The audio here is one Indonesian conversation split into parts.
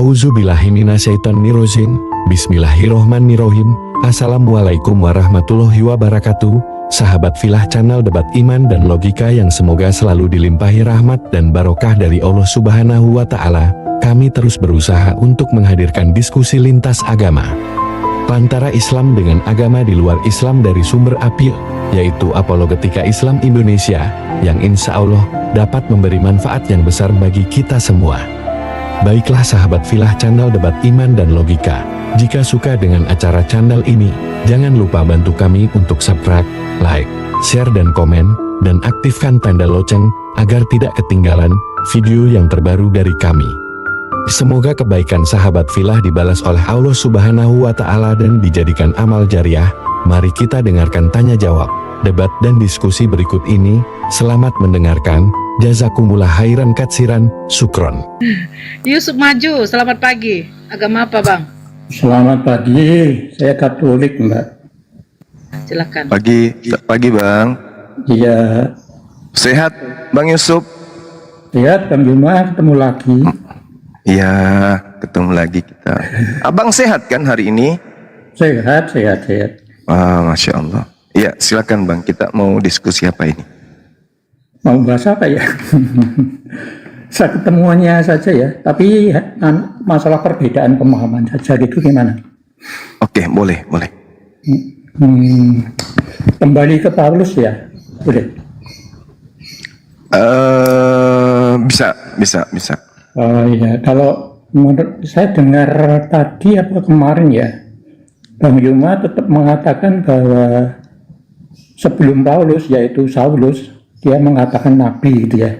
A'udzubillahiminasyaitonirrojim. Bismillahirrohmanirrohim. Assalamualaikum warahmatullahi wabarakatuh. Sahabat Filah Channel Debat Iman dan Logika yang semoga selalu dilimpahi rahmat dan barokah dari Allah Subhanahu wa Ta'ala. Kami terus berusaha untuk menghadirkan diskusi lintas agama antara Islam dengan agama di luar Islam dari sumber APIL, yaitu Apologetika Islam Indonesia, yang insya Allah dapat memberi manfaat yang besar bagi kita semua. Baiklah sahabat Filah Channel Debat Iman dan Logika, jika suka dengan acara channel ini, jangan lupa bantu kami untuk subscribe, like, share dan komen, dan aktifkan tanda lonceng agar tidak ketinggalan video yang terbaru dari kami. Semoga kebaikan sahabat Filah dibalas oleh Allah Subhanahu wa Ta'ala dan dijadikan amal jariah. Mari kita dengarkan tanya jawab, debat dan diskusi berikut ini. Selamat mendengarkan. Jazakumullah khairan katsiran, sukron. Yusuf Maju, selamat pagi. Agama apa bang? Selamat pagi, saya Katolik Mbak. Silakan. Pagi bang. Iya. Sehat Bang Yusuf? Sehat, Bang Juma, ketemu lagi. Iya, ketemu lagi kita. Abang sehat kan hari ini? Sehat. Wah, Masya Allah. Iya, silakan bang, kita mau diskusi apa ini? Mau bahas apa ya? Saya ketemuannya saja ya, tapi masalah perbedaan pemahaman saja gitu gimana? Oke, boleh. Kembali ke Paulus ya, boleh? Bisa. Oh iya, kalau menurut saya dengar tadi apa kemarin ya, Bang Yuma tetap mengatakan bahwa sebelum Paulus, yaitu Saulus, dia mengatakan nabi gitu ya.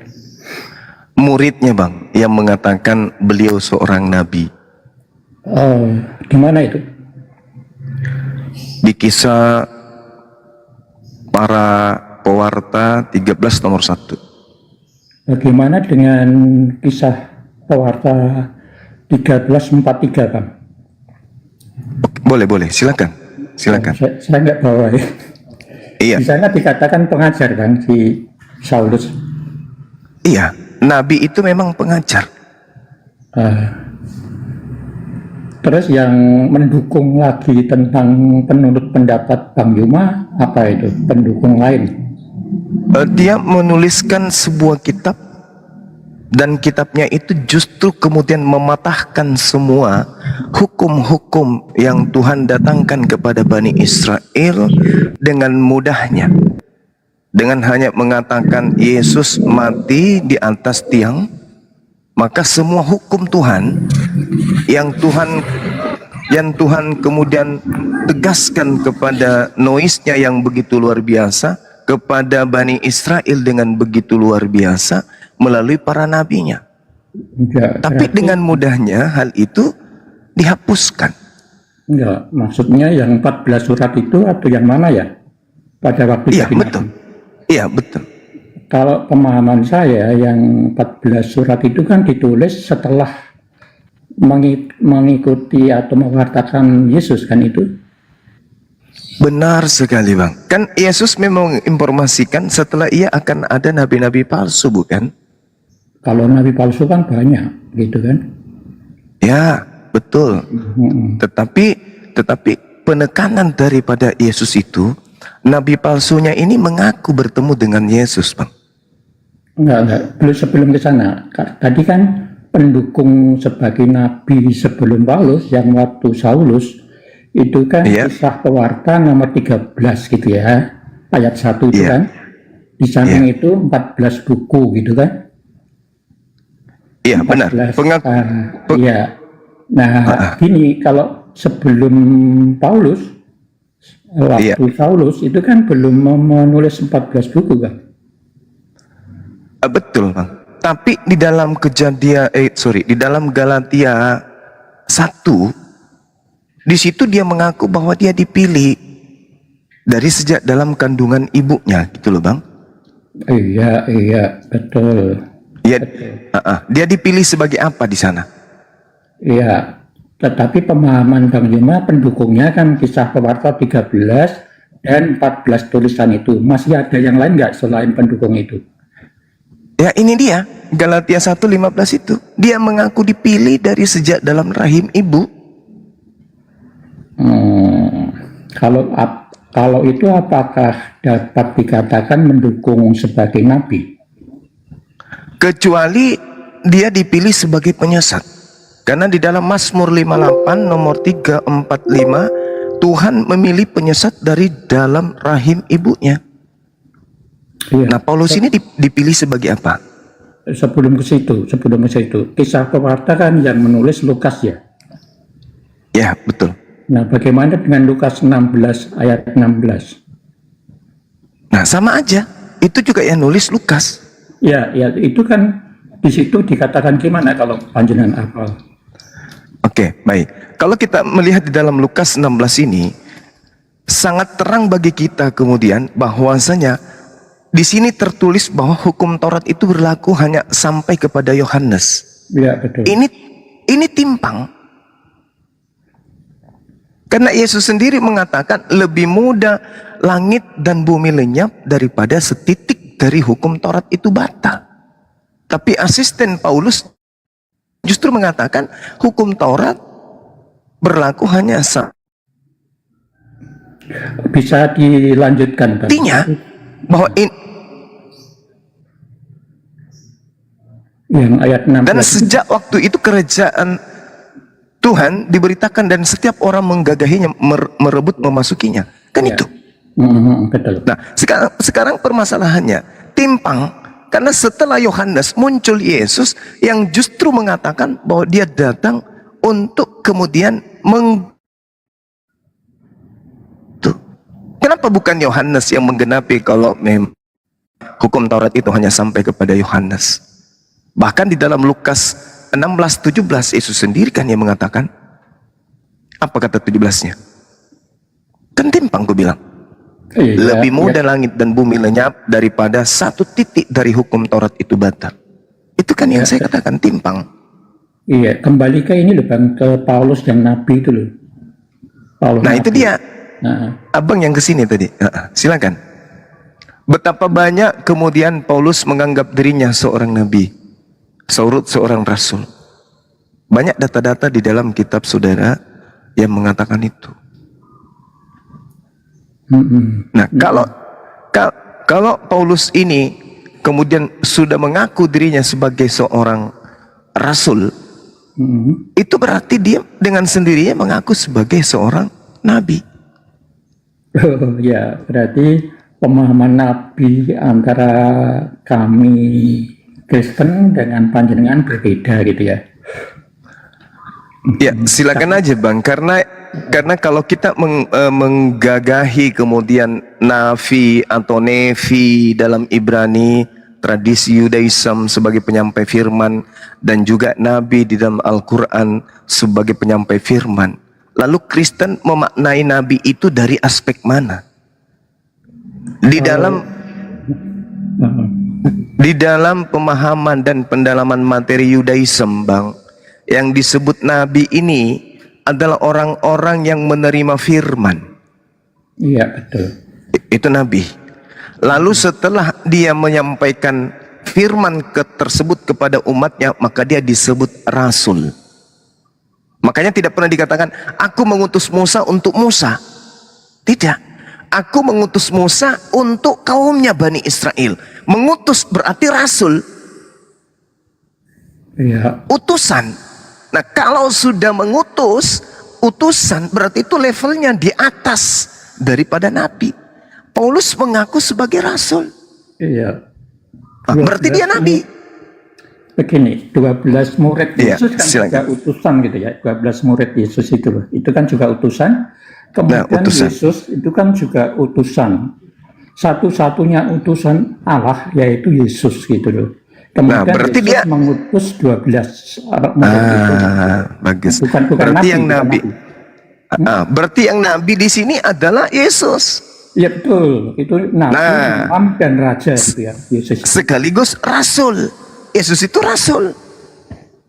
Muridnya bang, yang mengatakan beliau seorang nabi. Gimana itu? Di kisah para pewarta 13 nomor 1. Bagaimana dengan kisah pewarta 13:43 Bang? Boleh, silakan. Saya nggak bawa ya. Iya. Di sana dikatakan pengajar kan si Saulus. Iya, nabi itu memang pengajar. Terus yang mendukung lagi tentang penurut pendapat Bang Yuma, apa itu? Pendukung lain? Dia menuliskan sebuah kitab, dan kitabnya itu justru kemudian mematahkan semua hukum-hukum yang Tuhan datangkan kepada Bani Israel dengan mudahnya. Dengan hanya mengatakan Yesus mati di atas tiang, maka semua hukum Tuhan yang Tuhan kemudian tegaskan kepada noisnya yang begitu luar biasa, kepada Bani Israel dengan begitu luar biasa melalui para nabinya. Tapi dengan mudahnya hal itu dihapuskan. Enggak, maksudnya yang 14 surat itu atau yang mana ya? Pada waktu Iya, betul. Kalau pemahaman saya yang 14 surat itu kan ditulis setelah mengikuti atau mewartakan Yesus kan itu? Benar sekali bang. Kan Yesus memang menginformasikan setelah ia akan ada nabi-nabi palsu, bukan? Kalau nabi palsu kan banyak, gitu kan? Ya, betul. Tetapi penekanan daripada Yesus itu, nabi palsunya ini mengaku bertemu dengan Yesus, bang. Enggak. Sebelum ke sana, tadi kan pendukung sebagai nabi sebelum Paulus yang waktu Saulus itu kan kisah pewarta nomor 13 gitu ya, ayat 1 itu kan. Di samping itu 14 buku gitu kan. Iya, benar. Iya. Nah, gini, kalau sebelum Paulus, waktu Saulus itu kan belum menulis 14 buku kan? Betul bang. Tapi di dalam di dalam Galatia 1, di situ dia mengaku bahwa dia dipilih dari sejak dalam kandungan ibunya, gitu loh bang. Iya, betul. Iya, dia dipilih sebagai apa di sana? Iya, tetapi pemahaman Bang Yuma pendukungnya kan kisah pewarta 13 dan 14 tulisan itu. Masih ada yang lain nggak selain pendukung itu? Ya ini dia. Galatia 1:15 itu. Dia mengaku dipilih dari sejak dalam rahim ibu. Kalau itu apakah dapat dikatakan mendukung sebagai nabi? Kecuali dia dipilih sebagai penyesat. Karena di dalam Mazmur 58 nomor 345, Tuhan memilih penyesat dari dalam rahim ibunya. Iya. Nah, Paulus ini dipilih sebagai apa? Sebelum ke situ, kisah pewarta kan yang menulis Lukas ya. Ya, betul. Nah, bagaimana dengan Lukas 16 ayat 16? Nah, sama aja. Itu juga yang nulis Lukas. Ya, itu kan di situ dikatakan gimana kalau panjenengan hafal? Oke, baik. Kalau kita melihat di dalam Lukas 16 ini, sangat terang bagi kita kemudian bahwasanya di sini tertulis bahwa hukum Taurat itu berlaku hanya sampai kepada Yohanes. Ya, betul. Ini timpang. Karena Yesus sendiri mengatakan lebih mudah langit dan bumi lenyap daripada setitik dari hukum Taurat itu batal. Tapi asisten Paulus justru mengatakan hukum Taurat berlaku hanya bisa dilanjutkan. artinya bahwa yang ayat 16. dan sejak waktu itu kerajaan Tuhan diberitakan dan setiap orang menggagahinya, merebut memasukinya. Kan Ya. itu. Betul. Nah, sekarang permasalahannya timpang karena setelah Yohanes muncul Yesus yang justru mengatakan bahwa dia datang untuk kemudian Tuh. Kenapa bukan Yohanes yang menggenapi kalau hukum Taurat itu hanya sampai kepada Yohanes? Bahkan di dalam Lukas 16:17 Yesus sendiri kan yang mengatakan, apa kata 17-nya? Kan timpang gue bilang. Iya, Lebih mudah langit dan bumi lenyap daripada satu titik dari hukum Taurat itu batal. Itu kan yang saya katakan timpang. Iya, kembali ke ini loh Bang, ke Paulus yang nabi itu loh. Paulus Nah nabi. itu dia. Nah, Abang yang kesini tadi. Silakan. Betapa banyak kemudian Paulus menganggap dirinya seorang nabi, seorang rasul. Banyak data-data di dalam kitab saudara yang mengatakan itu. Nah, kalau Paulus ini kemudian sudah mengaku dirinya sebagai seorang rasul, itu berarti dia dengan sendirinya mengaku sebagai seorang nabi. oh, ya, berarti pemahaman nabi antara kami Kristen dengan panjenengan berbeda gitu ya. Ya, silakan aja Bang, karena kalau kita menggagahi kemudian nafi atau nefi dalam Ibrani, tradisi Yudaism sebagai penyampai firman, dan juga nabi di dalam Al-Quran sebagai penyampai firman. Lalu Kristen memaknai nabi itu dari aspek mana? Di dalam pemahaman dan pendalaman materi Yudaism, Bang, yang disebut nabi ini adalah orang-orang yang menerima firman. Iya, betul. Itu nabi. Lalu setelah dia menyampaikan firman tersebut kepada umatnya, maka dia disebut rasul. Makanya tidak pernah dikatakan aku mengutus Musa untuk Musa. Tidak. Aku mengutus Musa untuk kaumnya Bani Israel. Mengutus berarti rasul. Iya. Utusan. Nah, kalau sudah mengutus, utusan berarti itu levelnya di atas daripada nabi. Paulus mengaku sebagai rasul. Iya. Nah, berarti dia nabi. Begini, 12 murid Iya, Yesus kan juga silakan. utusan gitu ya. 12 murid Yesus itu loh. Itu kan juga utusan. Kemudian utusan. Yesus itu kan juga utusan. Satu-satunya utusan Allah yaitu Yesus gitu loh. Kemudian berarti Yesus dia mengutus 12 murid itu. bagus. Bukan Berarti yang bukan nabi. Berarti yang nabi di sini adalah Yesus. Ya betul, itu nabi, imam dan raja gitu ya. Yesus. Sekaligus rasul. Yesus itu rasul.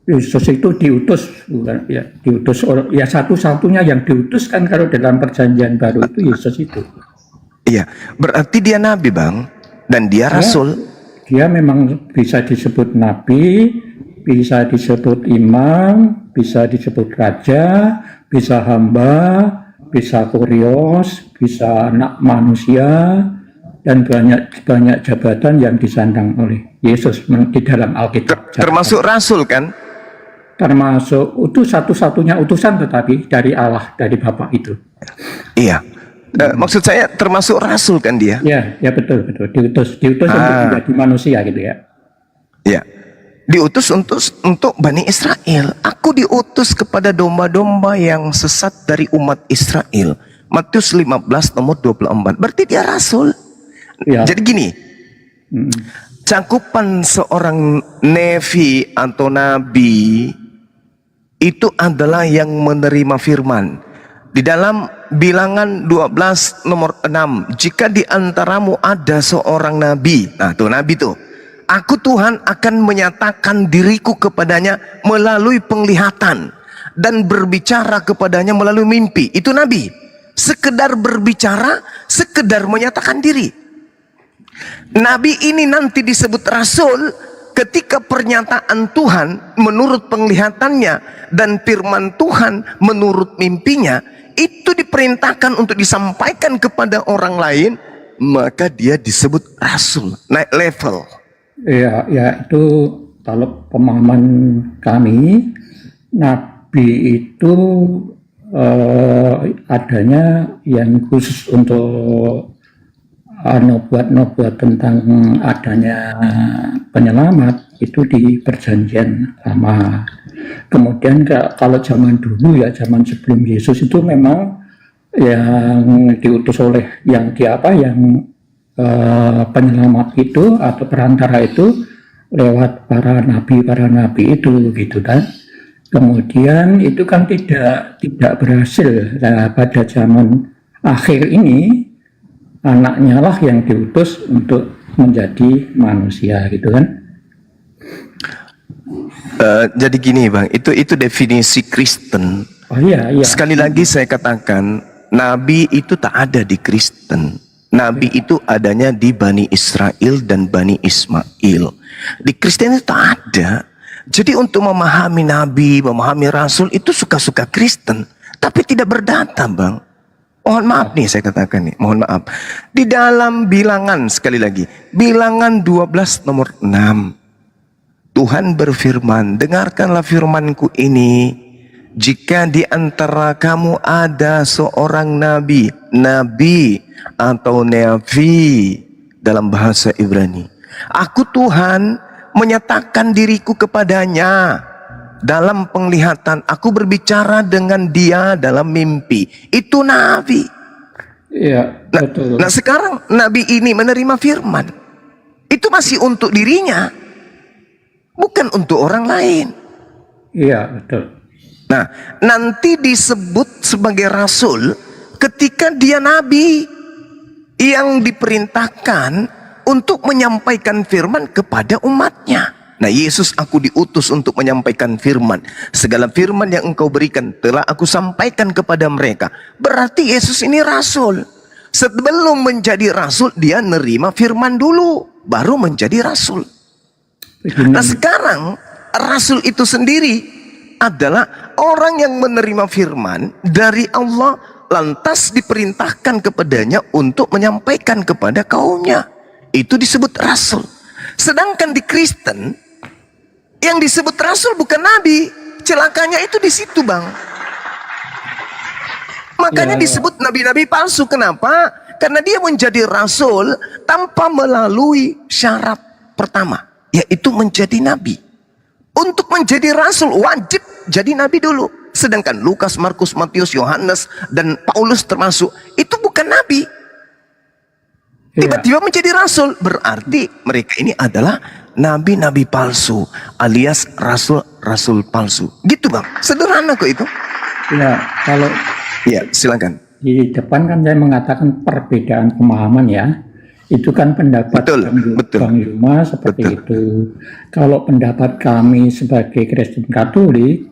Yesus itu diutus, bukan ya, diutus orang ya, satu-satunya yang diutus kan kalau dalam perjanjian baru itu Yesus itu. Iya, berarti dia nabi, Bang, dan dia rasul. dia memang bisa disebut nabi, bisa disebut imam, bisa disebut raja, bisa hamba, bisa kurios, bisa anak manusia, dan banyak jabatan yang disandang oleh Yesus di dalam Alkitab. Termasuk rasul kan? Termasuk itu satu-satunya utusan tetapi dari Allah, dari Bapa itu. Iya. Maksud saya termasuk rasul kan dia? Ya betul. Diutus untuk menjadi manusia gitu ya. Ya. Diutus untuk Bani Israel. Aku diutus kepada domba-domba yang sesat dari umat Israel. Matius 15 nomor 24. Berarti dia rasul. Ya. Jadi gini. Cakupan seorang nevi atau nabi itu adalah yang menerima firman. Di dalam Bilangan 12 nomor 6, jika di antaramu ada seorang nabi, nah tuh nabi tuh, aku Tuhan akan menyatakan diriku kepadanya melalui penglihatan dan berbicara kepadanya melalui mimpi. Itu nabi. Sekedar berbicara, sekedar menyatakan diri. Nabi ini nanti disebut rasul ketika pernyataan Tuhan menurut penglihatannya dan firman Tuhan menurut mimpinya itu diperintahkan untuk disampaikan kepada orang lain, maka dia disebut rasul, naik level. Ya itu kalau pemahaman kami, nabi itu adanya yang khusus untuk nubuat tentang adanya penyelamat itu di Perjanjian Lama. Kemudian kalau zaman dulu ya, zaman sebelum Yesus itu memang yang diutus oleh yang penyelamat itu atau perantara itu lewat para nabi itu gitu kan. Kemudian itu kan tidak berhasil. Nah, pada zaman akhir ini anaknya lah yang diutus untuk menjadi manusia gitu kan. Jadi gini bang, itu definisi Kristen. Oh iya. Sekali lagi saya katakan, nabi itu tak ada di Kristen. Nabi itu adanya di Bani Israel dan Bani Ismail. Di Kristen itu tak ada. Jadi untuk memahami nabi, memahami rasul itu suka-suka Kristen, tapi tidak berdata bang. Mohon maaf nih saya katakan nih, mohon maaf. Di dalam Bilangan, sekali lagi, Bilangan 12 nomor 6. Tuhan berfirman, dengarkanlah firmanku ini. Jika di antara kamu ada seorang nabi atau nevi dalam bahasa Ibrani. Aku Tuhan menyatakan diriku kepadanya dalam penglihatan. Aku berbicara dengan dia dalam mimpi. Itu nabi. Iya, betul. Nah sekarang nabi ini menerima firman. Itu masih untuk dirinya, bukan untuk orang lain. Iya, betul. Nah, nanti disebut sebagai rasul ketika dia nabi yang diperintahkan untuk menyampaikan firman kepada umatnya. Nah, Yesus, aku diutus untuk menyampaikan firman. Segala firman yang engkau berikan telah aku sampaikan kepada mereka. Berarti Yesus ini rasul. Sebelum menjadi rasul, dia nerima firman dulu, baru menjadi rasul. Nah sekarang rasul itu sendiri adalah orang yang menerima firman dari Allah, lantas diperintahkan kepadanya untuk menyampaikan kepada kaumnya. Itu disebut rasul. Sedangkan di Kristen yang disebut rasul bukan nabi. Celakanya itu di situ bang. Makanya disebut nabi-nabi palsu. Kenapa? Karena dia menjadi rasul tanpa melalui syarat pertama, yaitu menjadi nabi. Untuk menjadi rasul wajib jadi nabi dulu. Sedangkan Lukas, Markus, Matius, Yohanes, dan Paulus termasuk, itu bukan nabi. Tiba-tiba menjadi rasul. Berarti mereka ini adalah nabi-nabi palsu, alias rasul-rasul palsu. Gitu bang, sederhana kok itu. Ya, kalau ya silakan. di depan kan saya mengatakan perbedaan pemahaman ya. Itu kan pendapat Bang Yuma seperti itu. Kalau pendapat kami sebagai Kristen Katolik,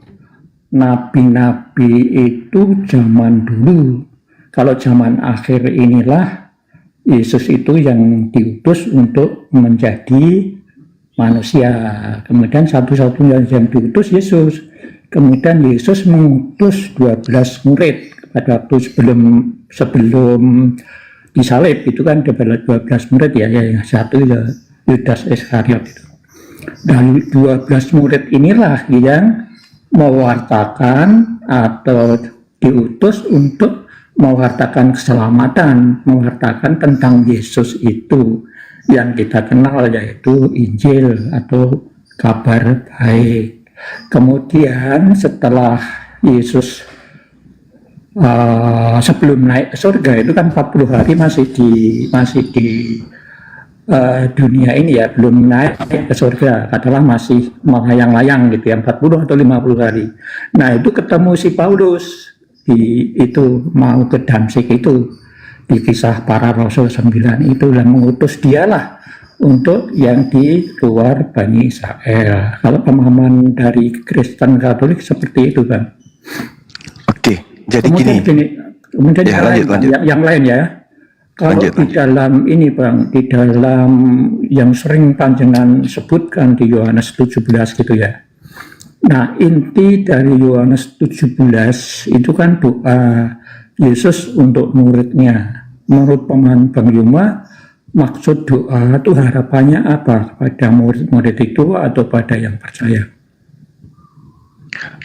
nabi-nabi itu zaman dulu. Kalau zaman akhir inilah Yesus itu yang diutus untuk menjadi manusia. Kemudian satu-satunya yang diutus Yesus. Kemudian Yesus mengutus 12 murid pada waktu sebelum disalib. Itu kan ada 12 murid ya, yang satu ya Yudas Iskariot itu. Dari 12 murid inilah yang mewartakan atau diutus untuk mewartakan keselamatan, mewartakan tentang Yesus itu yang kita kenal, yaitu Injil atau kabar baik. Kemudian setelah Yesus sebelum naik ke surga itu kan 40 hari masih di dunia ini ya, belum naik ke surga, katakanlah masih melayang-layang gitu ya, 40 atau 50 hari. Nah itu ketemu si Paulus itu mau ke Damsyik itu, di Kisah Para Rasul 9 itu, dan mengutus dialah untuk yang di luar Bani Israel. Kalau pemahaman dari Kristen Katolik seperti itu, Bang. Oke, jadi kemudian kemudian ya, yang lain ya. Kalau di dalam ini, Bang, di dalam yang sering panjenengan sebutkan di Yohanes 17 gitu ya. Nah, inti dari Yohanes 17 itu kan doa Yesus untuk muridnya. Menurut pemahaman Bang Yuma, maksud doa itu harapannya apa kepada murid-murid itu atau pada yang percaya?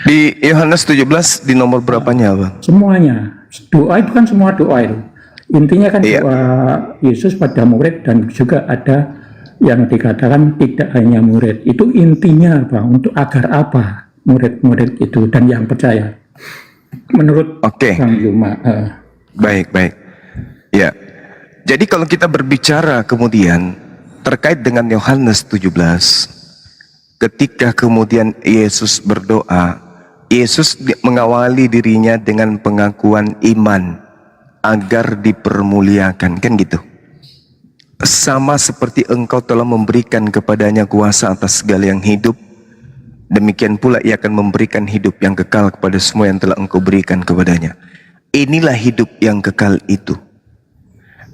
Di Yohanes 17 di nomor berapanya, Bang? Semuanya. Doa itu kan semua doa itu. Intinya kan doa Yesus pada murid, dan juga ada yang dikatakan tidak hanya murid. Itu intinya Bang, untuk agar apa murid-murid itu dan yang percaya. Menurut Bang Yuma. Baik. Ya. Jadi kalau kita berbicara kemudian terkait dengan Yohanes 17, ketika kemudian Yesus berdoa, Yesus mengawali dirinya dengan pengakuan iman agar dipermuliakan, kan gitu. Sama seperti engkau telah memberikan kepadanya kuasa atas segala yang hidup, demikian pula ia akan memberikan hidup yang kekal kepada semua yang telah engkau berikan kepadanya. Inilah hidup yang kekal itu,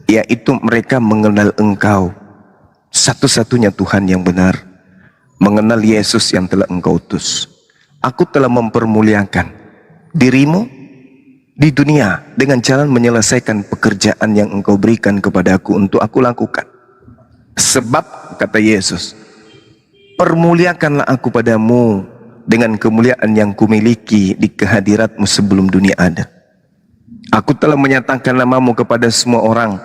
yaitu mereka mengenal engkau satu-satunya Tuhan yang benar, mengenal Yesus yang telah engkau utus. Aku telah mempermuliakan dirimu di dunia dengan jalan menyelesaikan pekerjaan yang engkau berikan kepadaku untuk aku lakukan. Sebab, kata Yesus, permuliakanlah aku padamu dengan kemuliaan yang kumiliki di kehadiratmu sebelum dunia ada. Aku telah menyatakan namamu kepada semua orang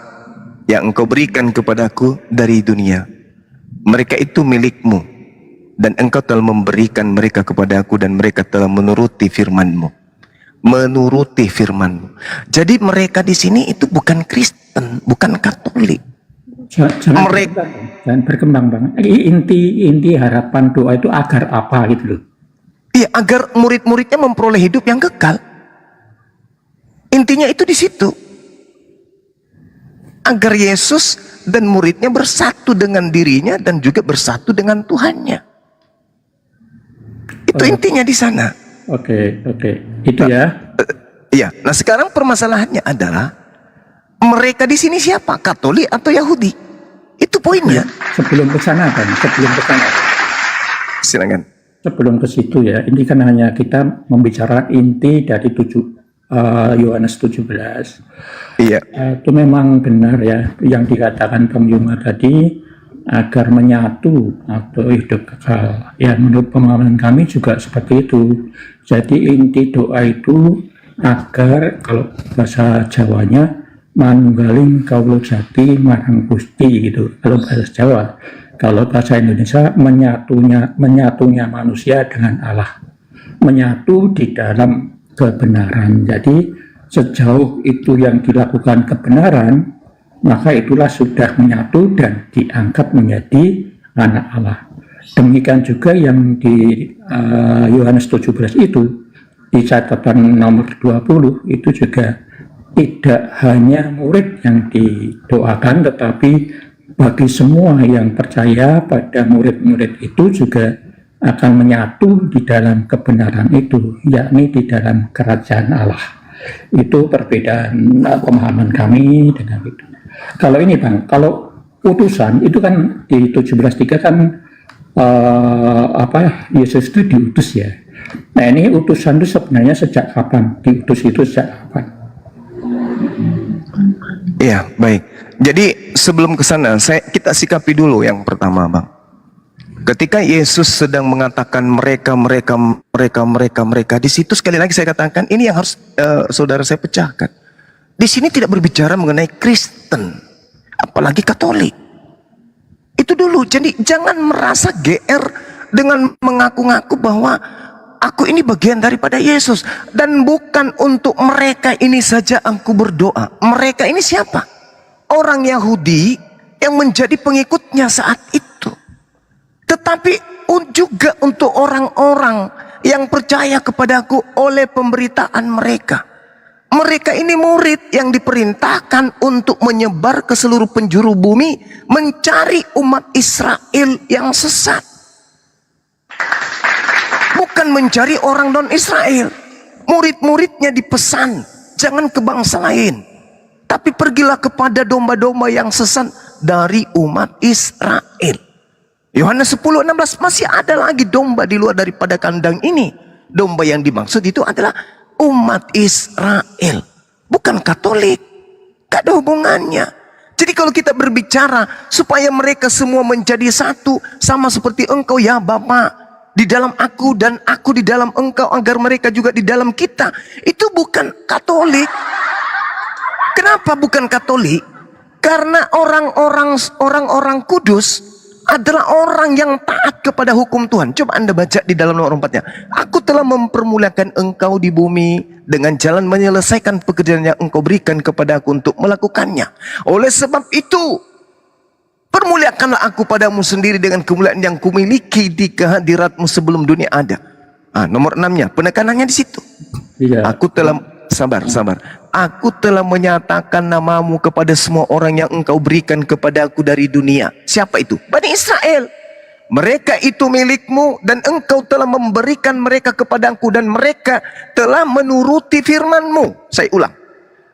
yang engkau berikan kepadaku dari dunia. Mereka itu milikmu, dan engkau telah memberikan mereka kepadaku, dan mereka telah menuruti firman-Mu. Menuruti firman-Mu. Jadi mereka di sini itu bukan Kristen, bukan Katolik. Jangan berkembang, Bang. Inti harapan doa itu agar apa gitu loh? Iya, agar murid-muridnya memperoleh hidup yang kekal. Intinya itu di situ. Agar Yesus dan muridnya bersatu dengan dirinya dan juga bersatu dengan Tuhannya. Itu intinya di sana. Oke. Itu ya. Iya. Nah, sekarang permasalahannya adalah mereka di sini siapa? Katolik atau Yahudi? Itu poinnya. Sebelum ke sana kan, Silakan. Sebelum ke situ ya, ini kan hanya kita membicarakan inti dari Yohanes 17. Iya. Itu memang benar ya yang dikatakan Bang Yuma tadi, agar menyatu atau hidup kekal. Ya, menurut pemahaman kami juga seperti itu. Jadi inti doa itu agar, kalau bahasa Jawanya, manunggaling kaulo jati marang Gusti gitu. Kalau bahasa Jawa. Kalau bahasa Indonesia, menyatunya manusia dengan Allah. Menyatu di dalam kebenaran. Jadi sejauh itu yang dilakukan kebenaran, maka itulah sudah menyatu dan diangkat menjadi anak Allah. Demikian juga yang di Yohanes 17 itu, di catatan nomor 20, itu juga tidak hanya murid yang didoakan, tetapi bagi semua yang percaya pada murid-murid itu juga akan menyatu di dalam kebenaran itu, yakni di dalam kerajaan Allah. Itu perbedaan pemahaman kami dengan itu. Kalau ini Bang, kalau utusan itu kan di 17:3 kan Yesus itu diutus ya. Nah ini utusan itu sebenarnya sejak kapan? Diutus itu sejak kapan? Iya, baik. Jadi sebelum ke sana, kita sikapi dulu yang pertama, Bang. Ketika Yesus sedang mengatakan mereka, di situ sekali lagi saya katakan ini yang harus saudara saya pecahkan. Di sini tidak berbicara mengenai Kristen, apalagi Katolik. Itu dulu. Jadi jangan merasa GR dengan mengaku-ngaku bahwa aku ini bagian daripada Yesus. Dan bukan untuk mereka ini saja aku berdoa. Mereka ini siapa? Orang Yahudi yang menjadi pengikutnya saat itu. Tetapi juga untuk orang-orang yang percaya kepadaku oleh pemberitaan mereka. Mereka ini murid yang diperintahkan untuk menyebar ke seluruh penjuru bumi, mencari umat Israel yang sesat. Bukan mencari orang non-Israel. Murid-muridnya dipesan, jangan ke bangsa lain, tapi pergilah kepada domba-domba yang sesat dari umat Israel. Yohanes 10:16, masih ada lagi domba di luar daripada kandang ini. Domba yang dimaksud itu adalah umat Israel, bukan Katolik. Gak ada hubungannya. Jadi kalau kita berbicara supaya mereka semua menjadi satu, sama seperti engkau ya Bapa di dalam aku dan aku di dalam engkau, agar mereka juga di dalam kita, itu bukan Katolik. Kenapa bukan Katolik? Karena orang-orang kudus adalah orang yang taat kepada hukum Tuhan. Coba Anda baca di dalam nomor 4-nya. Aku telah mempermuliakan engkau di bumi dengan jalan menyelesaikan pekerjaan yang engkau berikan kepada aku untuk melakukannya. Oleh sebab itu, permuliakanlah aku padamu sendiri dengan kemuliaan yang kumiliki di kehadiratmu sebelum dunia ada. Nomor 6-nya, penekanannya di situ. Iya. Aku telah sabar. Aku telah menyatakan namamu kepada semua orang yang engkau berikan kepadaku dari dunia. Siapa itu? Bani Israel. Mereka itu milikmu dan engkau telah memberikan mereka kepadaku dan mereka telah menuruti firmanmu. Saya ulang.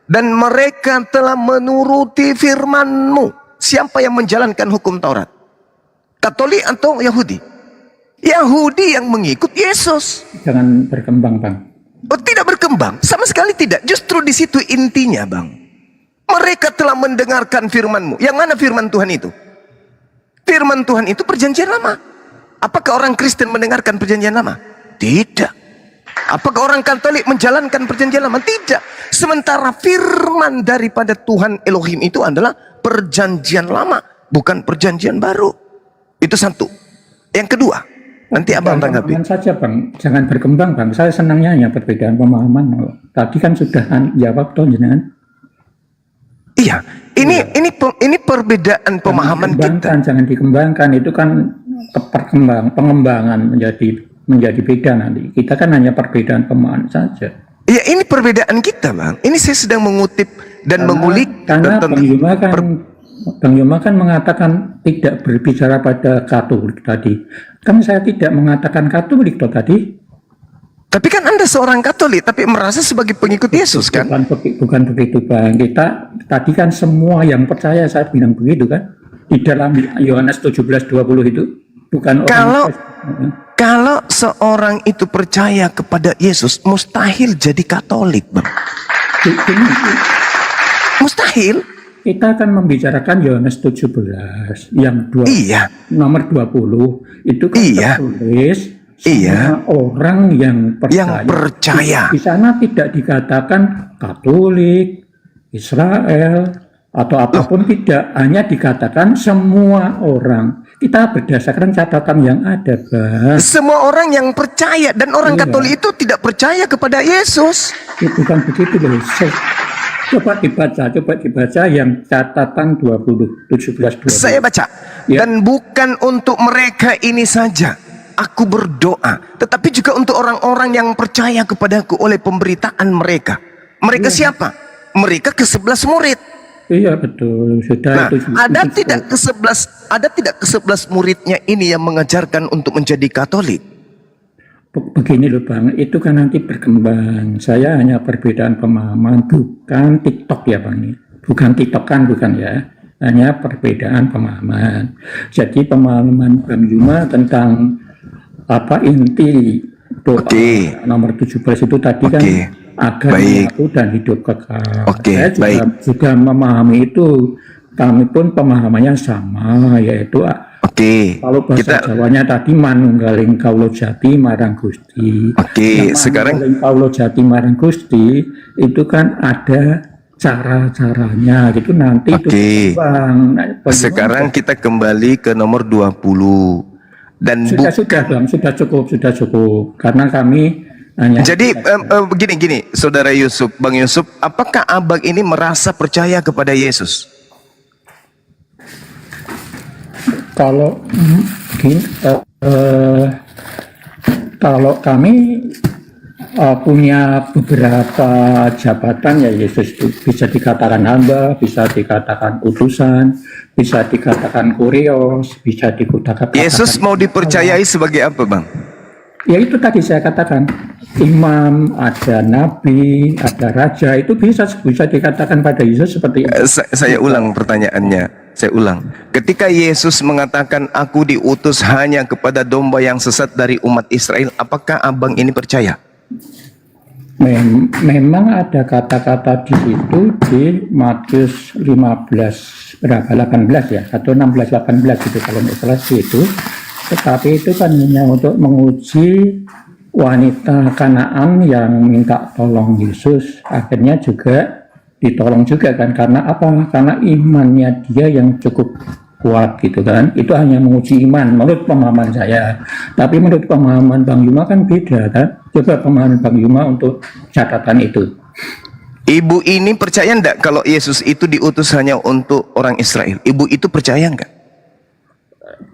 Dan mereka telah menuruti firmanmu. Siapa yang menjalankan hukum Taurat? Katolik atau Yahudi? Yahudi yang mengikut Yesus. Jangan berkembang Bang. Oh, tidak berkembang, sama sekali tidak. Justru di situ intinya, Bang. Mereka telah mendengarkan firman-Mu. Yang mana firman Tuhan itu? Firman Tuhan itu perjanjian lama. Apakah orang Kristen mendengarkan perjanjian lama? Tidak. Apakah orang Katolik menjalankan perjanjian lama? Tidak. Sementara firman daripada Tuhan Elohim itu adalah perjanjian lama, bukan perjanjian baru. Itu satu. Yang kedua, nanti abang tanggapi. Pemahaman saja Bang, jangan berkembang Bang. Saya senangnya hanya perbedaan pemahaman. Tadi kan sudah jawab toh jenengan. Iya, ini perbedaan pemahaman kita. Jangan dikembangkan, itu kan pengembangan menjadi beda nanti. Kita kan hanya perbedaan pemahaman saja. Iya, ini perbedaan kita Bang. Ini saya sedang mengutip dan mengulik. Karena Bang Yoma kan mengatakan tidak berbicara pada Katolik tadi. Kan saya tidak mengatakan Katolik toh tadi. Tapi kan Anda seorang Katolik, tapi merasa sebagai pengikut Yesus kan? Bukan begitu Bang. Kita tadi kan semua yang percaya, saya bilang begitu kan. Di dalam Yohanes 17:20 itu. Bukan kalau seorang itu percaya kepada Yesus, mustahil jadi Katolik Bang. Mustahil. Kita akan membicarakan Yohanes 17 yang nomor 20 itu kan tertulis semua orang yang percaya. Di sana tidak dikatakan Katolik, Israel atau apapun, tidak, hanya dikatakan semua orang. Kita berdasarkan catatan yang ada Bang. Semua orang yang percaya, dan orang Katolik itu tidak percaya kepada Yesus. Bukan begitu loh. Coba dibaca yang catatan 17:20. Saya baca. Ya. Dan bukan untuk mereka ini saja aku berdoa, tetapi juga untuk orang-orang yang percaya kepadaku oleh pemberitaan mereka. Mereka siapa? Mereka ke-11 murid. Iya betul. Sudah. Ada tidak ke-11 muridnya ini yang mengajarkan untuk menjadi Katolik? Begini loh Bang, itu kan nanti berkembang. Saya hanya perbedaan pemahaman, bukan TikTok ya Bang. bukan titokan, bukan ya, hanya perbedaan pemahaman. Jadi pemahaman Bang Yuma tentang inti doa nomor 17 itu tadi kan agar menyatu dan hidup kekal. Saya juga memahami itu, kami pun pemahamannya sama, yaitu kalau bahasa Jawanya tadi manunggaling kaulo jati marang Gusti. Sekarang manunggaling kaulo jati marang Gusti itu kan ada cara-caranya gitu, nanti itu berkembang. Sekarang kita kembali ke nomor 20 dan sudah Bang, sudah cukup karena kami hanya jadi begini Saudara Yusuf, Bang Yusuf, apakah abang ini merasa percaya kepada Yesus? Kalau kalau kami punya beberapa jabatan, ya Yesus itu bisa dikatakan hamba, bisa dikatakan utusan, bisa dikatakan kurios, bisa dikatakan Yesus mau dipercayai sebagai apa, Bang? Ya itu tadi saya katakan, imam, ada nabi, ada raja, itu bisa dikatakan pada Yesus seperti itu. Saya ulang pertanyaannya. Saya ulang. Ketika Yesus mengatakan aku diutus hanya kepada domba yang sesat dari umat Israel, apakah abang ini percaya? Memang ada kata-kata di situ di Matius 15 berapa 18 ya, atau 16-18 itu kalau nggak salah itu. Tetapi itu kan hanya untuk menguji wanita Kanaan yang minta tolong Yesus, akhirnya juga ditolong juga kan, karena apa? Karena imannya dia yang cukup kuat gitu kan. Itu hanya menguji iman menurut pemahaman saya. Tapi menurut pemahaman Bang Yuma kan beda kan. Coba pemahaman Bang Yuma untuk catatan itu. Ibu ini percaya enggak kalau Yesus itu diutus hanya untuk orang Israel? Ibu itu percaya enggak?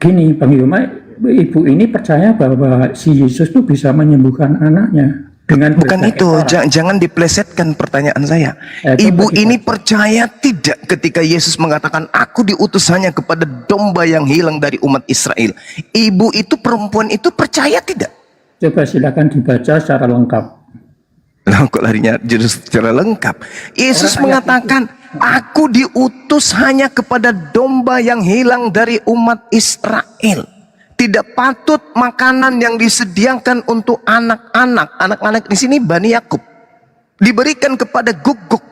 Gini Bang Yuma, ibu ini percaya bahwa si Yesus itu bisa menyembuhkan anaknya. Bukan itu, jangan diplesetkan pertanyaan saya. Ibu ini percaya tidak ketika Yesus mengatakan aku diutus hanya kepada domba yang hilang dari umat Israel? Ibu itu, perempuan itu percaya tidak? Coba silakan dibaca secara lengkap. Loh, kok larinya justru secara lengkap? Yesus mengatakan aku diutus hanya kepada domba yang hilang dari umat Israel. Tidak patut makanan yang disediakan untuk anak-anak. Anak-anak di sini Bani Yakub diberikan kepada guguk.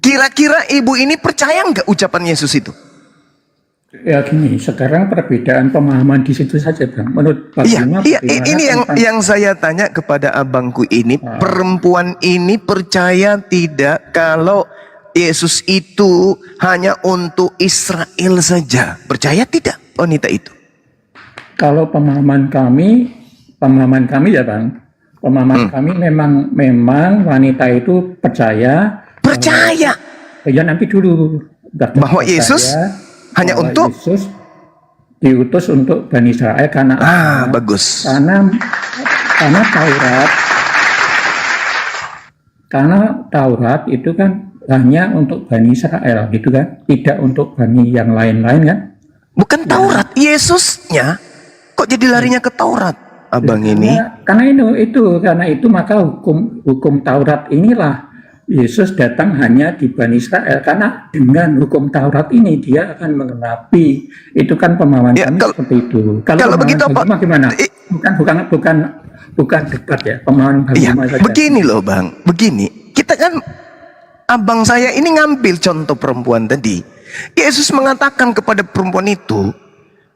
Kira-kira ibu ini percaya nggak ucapan Yesus itu? Ya gini, sekarang perbedaan pemahaman di situ saja Bang. Menurut ini yang saya tanya kepada abangku ini, perempuan ini percaya tidak kalau Yesus itu hanya untuk Israel saja? Percaya tidak wanita itu? Kalau pemahaman kami ya Bang, pemahaman kami memang wanita itu percaya. Ya nanti dulu bahwa Yesus hanya untuk Yesus diutus untuk Bani Israel karena bagus. Karena Taurat itu kan hanya untuk Bani Israel gitu kan, tidak untuk Bani yang lain-lain kan. Bukan Taurat, Yesusnya kok jadi larinya ke Taurat, abang ini? Karena itu maka hukum Taurat inilah Yesus datang hanya di Bani Israel, karena dengan hukum Taurat ini dia akan menggenapi. Itu kan pemahaman kami seperti itu. Kalau begitu apa? Gimana? Bukan debat ya, pemahaman saja. Begini loh Bang, begini. Kita kan abang saya ini ngambil contoh perempuan tadi. Yesus mengatakan kepada perempuan itu,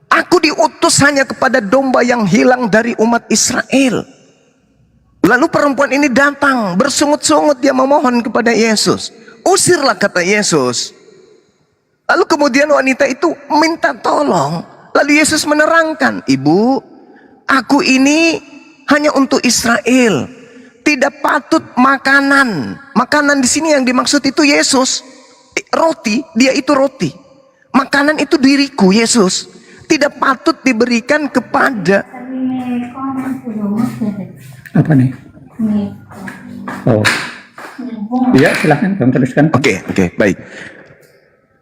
aku diutus hanya kepada domba yang hilang dari umat Israel. Lalu perempuan ini datang bersungut-sungut, dia memohon kepada Yesus. Usirlah, kata Yesus. Lalu kemudian wanita itu minta tolong. Lalu Yesus menerangkan, ibu, aku ini hanya untuk Israel. Tidak patut makanan. Makanan di sini yang dimaksud itu Yesus. Roti, dia itu roti. Makanan itu diriku, Yesus. Tidak patut diberikan kepada. Apa nih? Oh, ya silahkan Bang, teruskan. Oke, baik.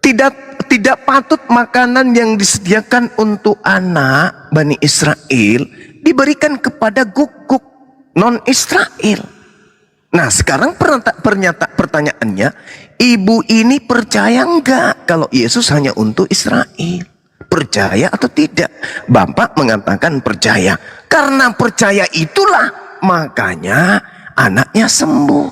Tidak patut makanan yang disediakan untuk anak Bani Israel diberikan kepada guguk non Israel. Nah sekarang pertanyaannya, ibu ini percaya enggak kalau Yesus hanya untuk Israel? Percaya atau tidak? Bapak mengatakan percaya. Karena percaya itulah makanya anaknya sembuh.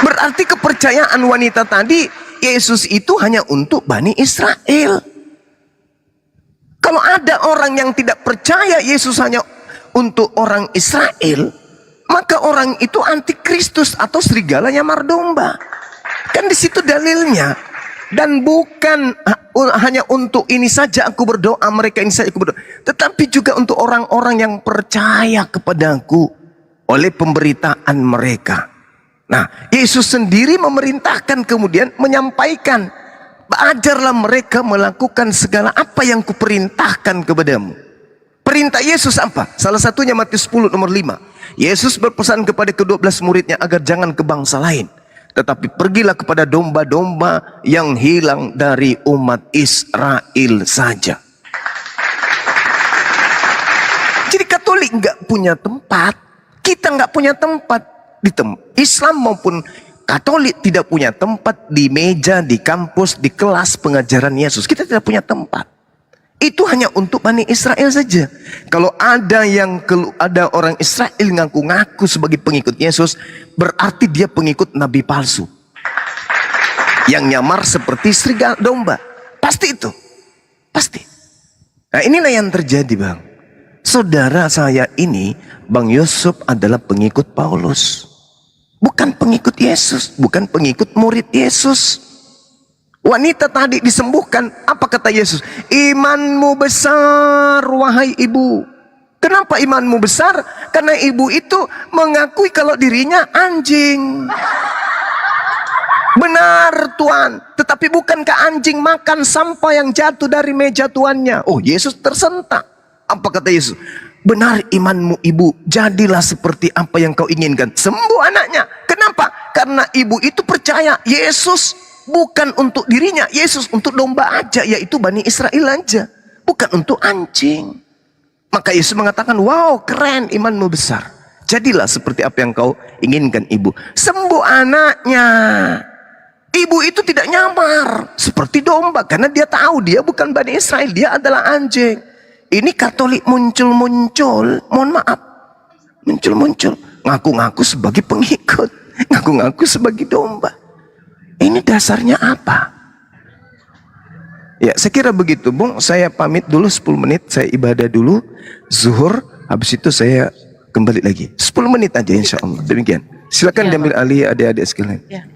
Berarti kepercayaan wanita tadi, Yesus itu hanya untuk Bani Israel. Kalau ada orang yang tidak percaya Yesus hanya untuk orang Israel, maka orang itu antikristus atau serigala nyamar domba. Kan di situ dalilnya. Dan bukan hanya untuk ini saja aku berdoa, mereka ini saja aku berdoa, tetapi juga untuk orang-orang yang percaya kepadaku oleh pemberitaan mereka. Nah, Yesus sendiri memerintahkan, kemudian menyampaikan, ajarlah mereka melakukan segala apa yang kuperintahkan kepadamu. Perintah Yesus apa? Salah satunya Matius 10 nomor 5. Yesus berpesan kepada ke-12 muridnya agar jangan ke bangsa lain, tetapi pergilah kepada domba-domba yang hilang dari umat Israel saja. Jadi Katolik nggak punya tempat, kita nggak punya tempat. Islam maupun Katolik tidak punya tempat di meja, di kampus, di kelas pengajaran Yesus. Kita tidak punya tempat. Itu hanya untuk Bani Israel saja. Kalau ada orang Israel ngaku-ngaku sebagai pengikut Yesus, berarti dia pengikut nabi palsu yang nyamar seperti serigala domba. Pasti itu, pasti. Nah inilah yang terjadi, Bang. Saudara saya ini, Bang Yusuf, adalah pengikut Paulus, bukan pengikut Yesus, bukan pengikut murid Yesus. Wanita tadi disembuhkan, apa kata Yesus? Imanmu besar, wahai ibu. Kenapa imanmu besar? Karena ibu itu mengakui kalau dirinya anjing. Benar Tuhan, tetapi bukankah anjing makan sampah yang jatuh dari meja tuannya? Oh, Yesus tersentak. Apa kata Yesus? Benar imanmu ibu, jadilah seperti apa yang kau inginkan. Sembuh anaknya. Kenapa? Karena ibu itu percaya Yesus bukan untuk dirinya, Yesus untuk domba aja, yaitu Bani Israel aja, bukan untuk anjing. Maka Yesus mengatakan, wow keren, imanmu besar, jadilah seperti apa yang kau inginkan ibu. Sembuh anaknya. Ibu itu tidak nyamar seperti domba, karena dia tahu dia bukan Bani Israel, dia adalah anjing. Ini Katolik muncul-muncul, mohon maaf, muncul-muncul, ngaku-ngaku sebagai pengikut, ngaku-ngaku sebagai domba. Ini dasarnya apa? Ya, saya kira begitu, Bung. Saya pamit dulu 10 menit, saya ibadah dulu, zuhur, habis itu saya kembali lagi. 10 menit aja insya Allah. Demikian. Silakan diambil alih adik-adik sekalian. Ya.